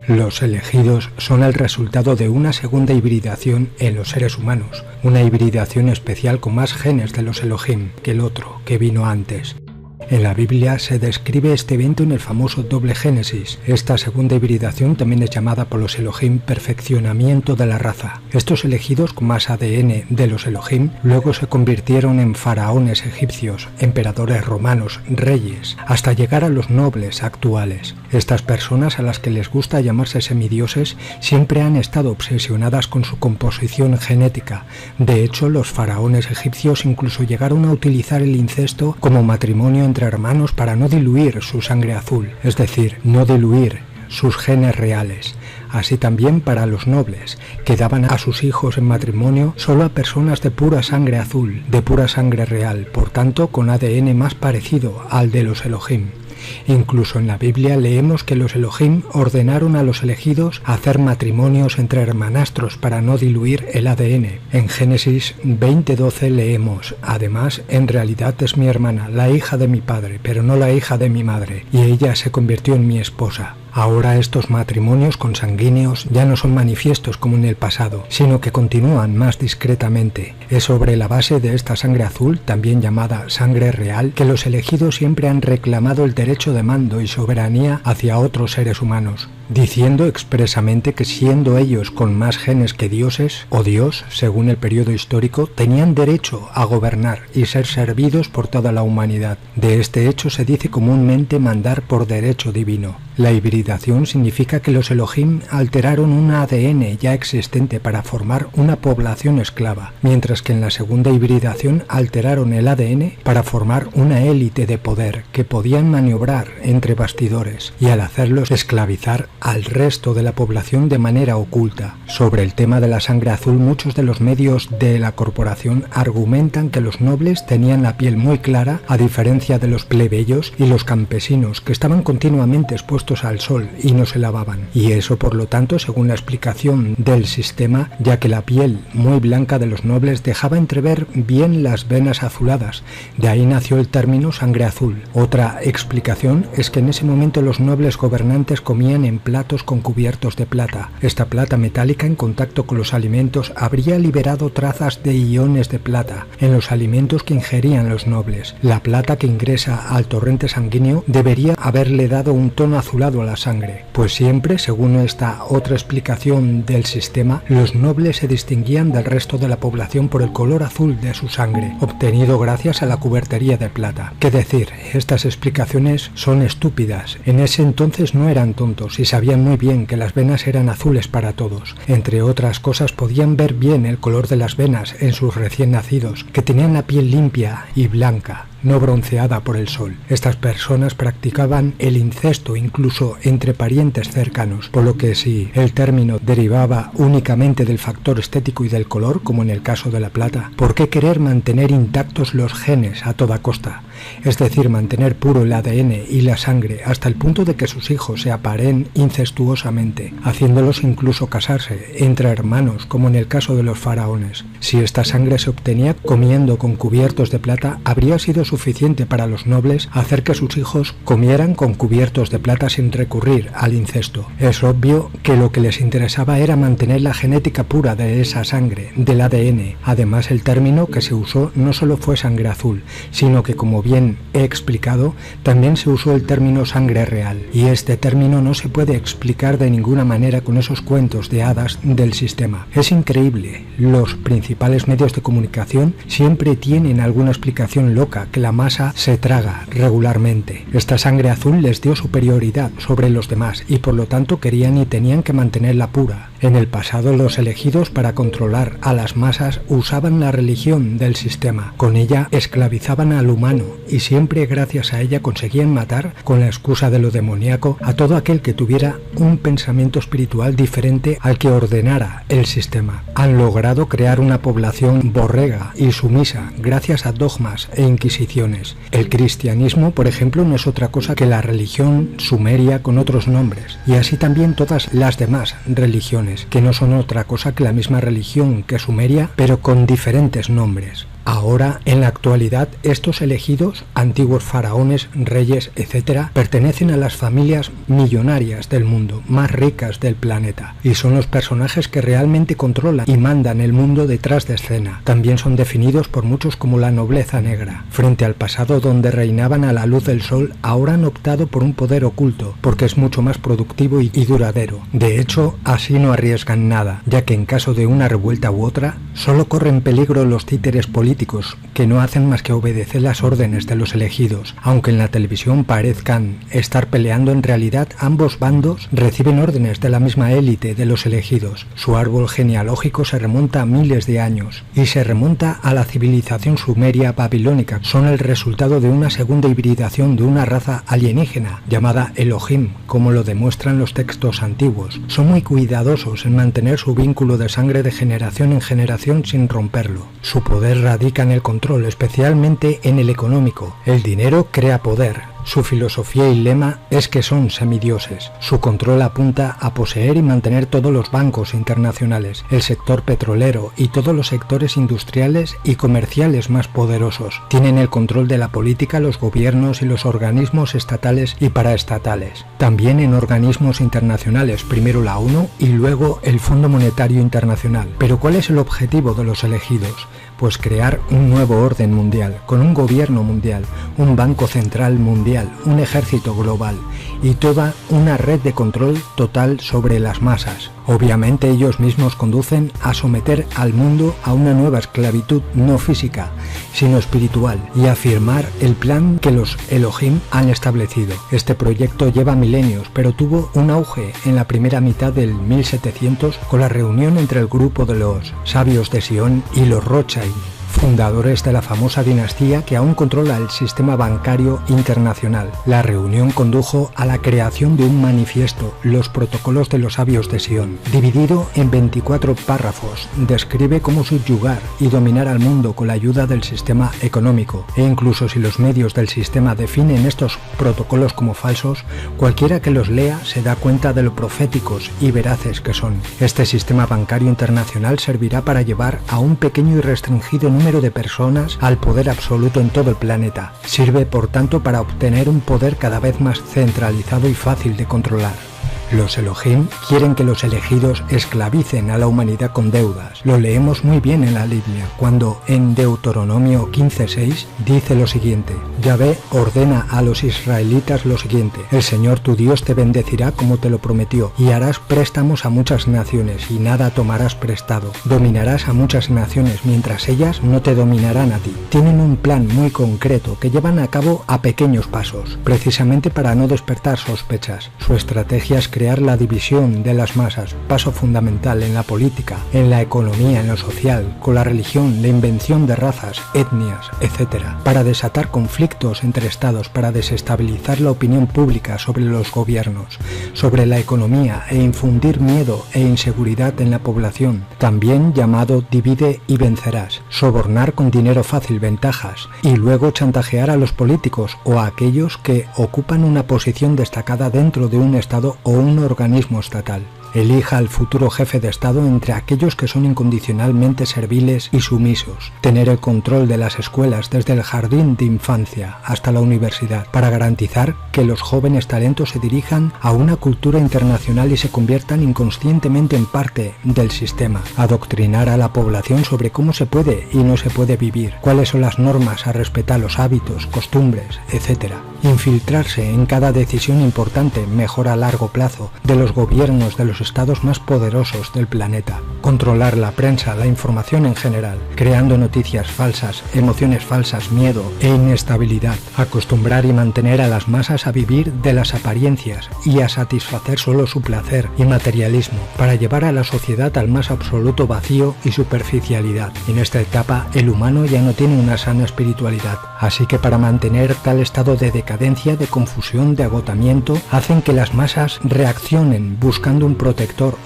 Los elegidos son el resultado de una segunda hibridación en los seres humanos, una hibridación especial con más genes de los Elohim que el otro que vino antes. En la Biblia se describe este evento en el famoso doble Génesis. Esta segunda hibridación también es llamada por los Elohim perfeccionamiento de la raza. Estos elegidos con más ADN de los Elohim luego se convirtieron en faraones egipcios, emperadores romanos, reyes, hasta llegar a los nobles actuales. Estas personas, a las que les gusta llamarse semidioses, siempre han estado obsesionadas con su composición genética. De hecho, los faraones egipcios incluso llegaron a utilizar el incesto como matrimonio entre hermanos para no diluir su sangre azul, es decir, no diluir sus genes reales. Así también para los nobles, que daban a sus hijos en matrimonio solo a personas de pura sangre azul, de pura sangre real, por tanto con ADN más parecido al de los Elohim. Incluso en la Biblia leemos que los Elohim ordenaron a los elegidos hacer matrimonios entre hermanastros para no diluir el ADN. En Génesis 20:12 leemos: además, en realidad es mi hermana, la hija de mi padre, pero no la hija de mi madre, y ella se convirtió en mi esposa. Ahora estos matrimonios consanguíneos ya no son manifiestos como en el pasado, sino que continúan más discretamente. Es sobre la base de esta sangre azul, también llamada sangre real, que los elegidos siempre han reclamado el derecho de mando y soberanía hacia otros seres humanos, diciendo expresamente que siendo ellos con más genes que dioses, o Dios, según el periodo histórico, tenían derecho a gobernar y ser servidos por toda la humanidad. De este hecho se dice comúnmente mandar por derecho divino. La hibridación significa que los Elohim alteraron un ADN ya existente para formar una población esclava, mientras que en la segunda hibridación alteraron el ADN para formar una élite de poder que podían maniobrar entre bastidores y al hacerlos esclavizar al resto de la población de manera oculta. Sobre el tema de la sangre azul, muchos de los medios de la corporación argumentan que los nobles tenían la piel muy clara, a diferencia de los plebeyos y los campesinos, que estaban continuamente expuestos al sol y no se lavaban. Y eso, por lo tanto, según la explicación del sistema, ya que la piel muy blanca de los nobles dejaba entrever bien las venas azuladas. De ahí nació el término sangre azul. Otra explicación es que en ese momento los nobles gobernantes comían en platos con cubiertos de plata. Esta plata metálica en contacto con los alimentos habría liberado trazas de iones de plata en los alimentos que ingerían los nobles. La plata que ingresa al torrente sanguíneo debería haberle dado un tono azulado a la sangre, pues siempre, según esta otra explicación del sistema, los nobles se distinguían del resto de la población por el color azul de su sangre, obtenido gracias a la cubertería de plata. ¿Qué decir? Estas explicaciones son estúpidas. En ese entonces no eran tontos y sabían muy bien que las venas eran azules para todos. Entre otras cosas, podían ver bien el color de las venas en sus recién nacidos, que tenían la piel limpia y blanca, no bronceada por el sol. Estas personas practicaban el incesto incluso entre parientes cercanos, por lo que si el término derivaba únicamente del factor estético y del color, como en el caso de la plata, ¿por qué querer mantener intactos los genes a toda costa? Es decir, mantener puro el ADN y la sangre hasta el punto de que sus hijos se aparen incestuosamente, haciéndolos incluso casarse entre hermanos, como en el caso de los faraones. Si esta sangre se obtenía comiendo con cubiertos de plata, habría sido suficiente para los nobles hacer que sus hijos comieran con cubiertos de plata sin recurrir al incesto. Es obvio que lo que les interesaba era mantener la genética pura de esa sangre, del ADN. Además, el término que se usó no solo fue sangre azul, sino que, como bien he explicado, también se usó el término sangre real, y este término no se puede explicar de ninguna manera con esos cuentos de hadas del sistema. Es increíble, los principales medios de comunicación siempre tienen alguna explicación loca que la masa se traga regularmente. Esta sangre azul les dio superioridad sobre los demás y por lo tanto querían y tenían que mantenerla pura. En el pasado, los elegidos, para controlar a las masas, usaban la religión del sistema. Con ella esclavizaban al humano y siempre gracias a ella conseguían matar, con la excusa de lo demoníaco, a todo aquel que tuviera un pensamiento espiritual diferente al que ordenara el sistema. Han logrado crear una población borrega y sumisa gracias a dogmas e inquisiciones. El cristianismo, por ejemplo, no es otra cosa que la religión sumeria con otros nombres, y así también todas las demás religiones, que no son otra cosa que la misma religión que Sumeria, pero con diferentes nombres. Ahora, en la actualidad, estos elegidos, antiguos faraones, reyes, etc., pertenecen a las familias millonarias del mundo, más ricas del planeta, y son los personajes que realmente controlan y mandan el mundo detrás de escena. También son definidos por muchos como la nobleza negra. Frente al pasado donde reinaban a la luz del sol, ahora han optado por un poder oculto, porque es mucho más productivo y duradero. De hecho, así no arriesgan nada, ya que en caso de una revuelta u otra, solo corren peligro los títeres políticos, que no hacen más que obedecer las órdenes de los elegidos. Aunque en la televisión parezcan estar peleando, en realidad ambos bandos reciben órdenes de la misma élite de los elegidos. Su árbol genealógico se remonta a miles de años y se remonta a la civilización sumeria babilónica. Son el resultado de una segunda hibridación de una raza alienígena llamada Elohim, como lo demuestran los textos antiguos. Son muy cuidadosos en mantener su vínculo de sangre de generación en generación sin romperlo. Su poder radica en el control, especialmente en el económico. El dinero crea poder. Su filosofía y lema es que son semidioses. Su control apunta a poseer y mantener todos los bancos internacionales, el sector petrolero y todos los sectores industriales y comerciales más poderosos. Tienen el control de la política, los gobiernos y los organismos estatales y paraestatales. También en organismos internacionales, primero la ONU y luego el Fondo Monetario Internacional. Pero ¿cuál es el objetivo de los elegidos? Pues crear un nuevo orden mundial, con un gobierno mundial, un banco central mundial, un ejército global y toda una red de control total sobre las masas. Obviamente ellos mismos conducen a someter al mundo a una nueva esclavitud no física, sino espiritual, y a firmar el plan que los Elohim han establecido. Este proyecto lleva milenios, pero tuvo un auge en la primera mitad del 1700 con la reunión entre el grupo de los sabios de Sion y los Rothschild, fundadores de la famosa dinastía que aún controla el sistema bancario internacional. La reunión condujo a la creación de un manifiesto, los protocolos de los sabios de Sion. Dividido en 24 párrafos, describe cómo subyugar y dominar al mundo con la ayuda del sistema económico, e incluso si los medios del sistema definen estos protocolos como falsos, cualquiera que los lea se da cuenta de lo proféticos y veraces que son. Este sistema bancario internacional servirá para llevar a un pequeño y restringido número de personas al poder absoluto en todo el planeta. Sirve, por tanto, para obtener un poder cada vez más centralizado y fácil de controlar. Los Elohim quieren que los elegidos esclavicen a la humanidad con deudas. Lo leemos muy bien en la Biblia, cuando en Deuteronomio 15:6 dice lo siguiente: Yahvé ordena a los israelitas lo siguiente: el Señor tu Dios te bendecirá como te lo prometió, y harás préstamos a muchas naciones, y nada tomarás prestado. Dominarás a muchas naciones, mientras ellas no te dominarán a ti. Tienen un plan muy concreto que llevan a cabo a pequeños pasos, precisamente para no despertar sospechas. Su estrategia es crear la división de las masas, paso fundamental en la política, en la economía, en lo social, con la religión, la invención de razas, etnias, etc., para desatar conflictos entre estados, para desestabilizar la opinión pública sobre los gobiernos, sobre la economía, e infundir miedo e inseguridad en la población, también llamado divide y vencerás, sobornar con dinero fácil ventajas, y luego chantajear a los políticos o a aquellos que ocupan una posición destacada dentro de un estado o un organismo estatal. Elija al futuro jefe de Estado entre aquellos que son incondicionalmente serviles y sumisos. Tener el control de las escuelas desde el jardín de infancia hasta la universidad, para garantizar que los jóvenes talentos se dirijan a una cultura internacional y se conviertan inconscientemente en parte del sistema. Adoctrinar a la población sobre cómo se puede y no se puede vivir, cuáles son las normas a respetar, los hábitos, costumbres, etc. Infiltrarse en cada decisión importante, mejor a largo plazo, de los gobiernos de los estados más poderosos del planeta. Controlar la prensa, la información en general, creando noticias falsas, emociones falsas, miedo e inestabilidad. Acostumbrar y mantener a las masas a vivir de las apariencias y a satisfacer solo su placer y materialismo, para llevar a la sociedad al más absoluto vacío y superficialidad. En esta etapa, el humano ya no tiene una sana espiritualidad, así que para mantener tal estado de decadencia, de confusión, de agotamiento, hacen que las masas reaccionen buscando un protector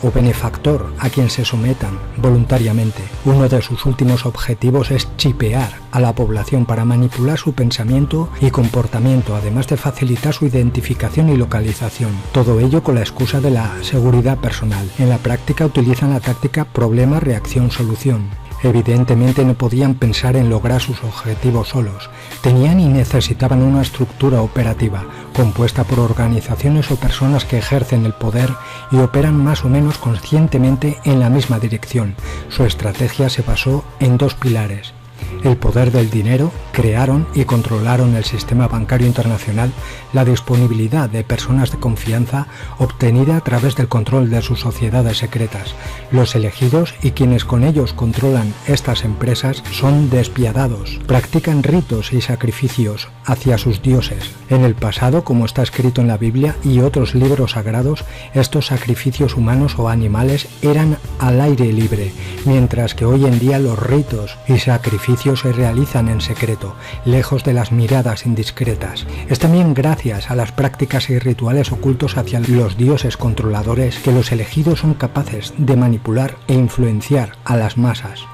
o benefactor a quien se sometan voluntariamente. Uno de sus últimos objetivos es chipear a la población para manipular su pensamiento y comportamiento, además de facilitar su identificación y localización. Todo ello con la excusa de la seguridad personal. En la práctica utilizan la táctica problema, reacción, solución. Evidentemente no podían pensar en lograr sus objetivos solos. Tenían y necesitaban una estructura operativa, compuesta por organizaciones o personas que ejercen el poder y operan más o menos conscientemente en la misma dirección. Su estrategia se basó en dos pilares: el poder del dinero. Crearon y controlaron el sistema bancario internacional, la disponibilidad de personas de confianza obtenida a través del control de sus sociedades secretas. Los elegidos y quienes con ellos controlan estas empresas son despiadados, practican ritos y sacrificios hacia sus dioses. En el pasado, como está escrito en la Biblia y otros libros sagrados, estos sacrificios humanos o animales eran al aire libre, mientras que hoy en día los ritos y sacrificios se realizan en secreto, lejos de las miradas indiscretas. Es también gracias a las prácticas y rituales ocultos hacia los dioses controladores que los elegidos son capaces de manipular e influenciar a las masas.